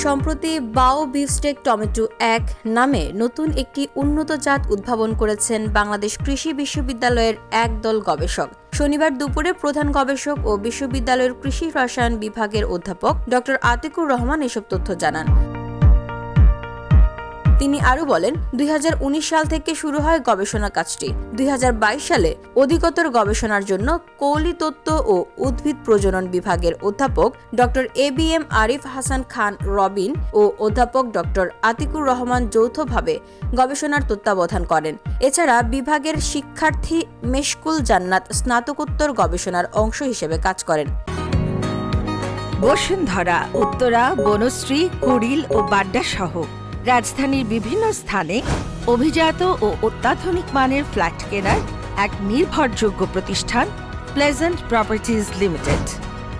সম্প্রতি বাও বিফস্টেক টমেটো ১ নামে নতুন একটি উন্নত জাত উদ্ভাবন করেছেন বাংলাদেশ কৃষি বিশ্ববিদ্যালয়ের একদল গবেষক। শনিবার দুপুরে প্রধান গবেষক ও বিশ্ববিদ্যালয়ের কৃষি রসায়ন বিভাগের অধ্যাপক ড আতিকুর রহমান এসব তথ্য জানান। তিনি আরও বলেন, ২০১৯ সাল থেকে শুরু হয় গবেষণা কাজটি। ২০২২ সালে অধিকতর গবেষণার জন্য কৌলি তত্ত্ব ও উদ্ভিদ প্রজনন বিভাগের অধ্যাপক ড ABM আরিফ হাসান খান রবিন ও অধ্যাপক ড আতিকুর রহমান যৌথভাবে গবেষণার তত্ত্বাবধান করেন। এছাড়া বিভাগের শিক্ষার্থী মেশকুল জান্নাত স্নাতকোত্তর গবেষণার অংশ হিসেবে কাজ করেন। বসুন্ধরা, উত্তরা, বনশ্রী, কুড়িল ও বাড্ডা সহ রাজধানীর বিভিন্ন স্থানে অভিজাত ও অত্যাধুনিক মানের ফ্ল্যাট কেনার এক নির্ভরযোগ্য প্রতিষ্ঠান প্লেজেন্ট প্রপার্টিজ লিমিটেড।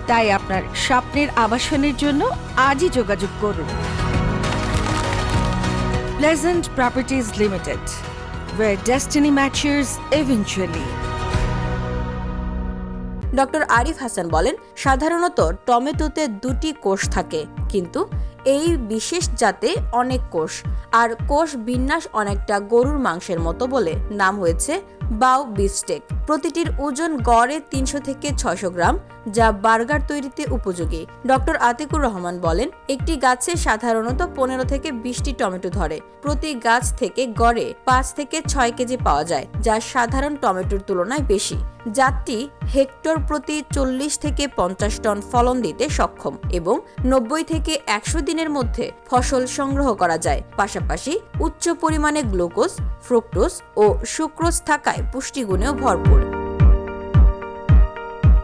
তাই আপনার স্বপ্নের আবাসনের জন্য আজই যোগাযোগ করুন। Pleasant properties limited, where destiny matches eventually. ড আরিফ হাসান বলেন, সাধারণত টমেটোতে 2টি কোষ থাকে, কিন্তু এই বিশেষ জাতে অনেক কোষ, আর কোষ বিন্যাস অনেকটা গরুর মাংসের মতো বলে নাম হয়েছে বাও বিফস্টেক। প্রতিটির ওজন গড়ে ৩০০ থেকে ৬০০ গ্রাম, যা বার্গার তৈরিতে উপযোগী। ড আতিকুর রহমান বলেন, একটি গাছে সাধারণত ১৫ থেকে ২০টি টমেটো ধরে। প্রতি গাছ থেকে গড়ে ৫ থেকে ৬ কেজি পাওয়া যায়, যা সাধারণ টমেটোর তুলনায় বেশি। জাতটি হেক্টর প্রতি ৪০ থেকে ৫০ টন ফলন দিতে সক্ষম এবং ৯০ থেকে ১০০ দিনের মধ্যে ফসল সংগ্রহ করা যায়। পাশাপাশি উচ্চ পরিমাণে গ্লুকোজ, ফ্রুক্টোজ ও সুক্রোজ থাকায় পুষ্টিগুণেও ভরপুর।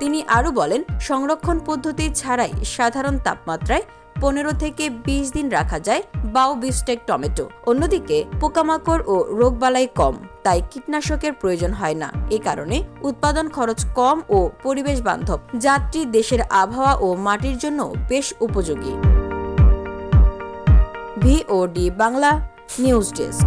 তিনি আরও বলেন, সংরক্ষণ পদ্ধতি ছাড়াই সাধারণ তাপমাত্রায় ১৫ থেকে ২০ দিন রাখা যায় বাও বিফস্টেক টমেটো। অন্যদিকে পোকামাকড় ও রোগবালাই কম, তাই কীটনাশকের প্রয়োজন হয় না। এ কারণে উৎপাদন খরচ কম ও পরিবেশ বান্ধব। জাতটি দেশের আবহাওয়া ও মাটির জন্য বেশ উপযোগী। VOD Bangla news desk.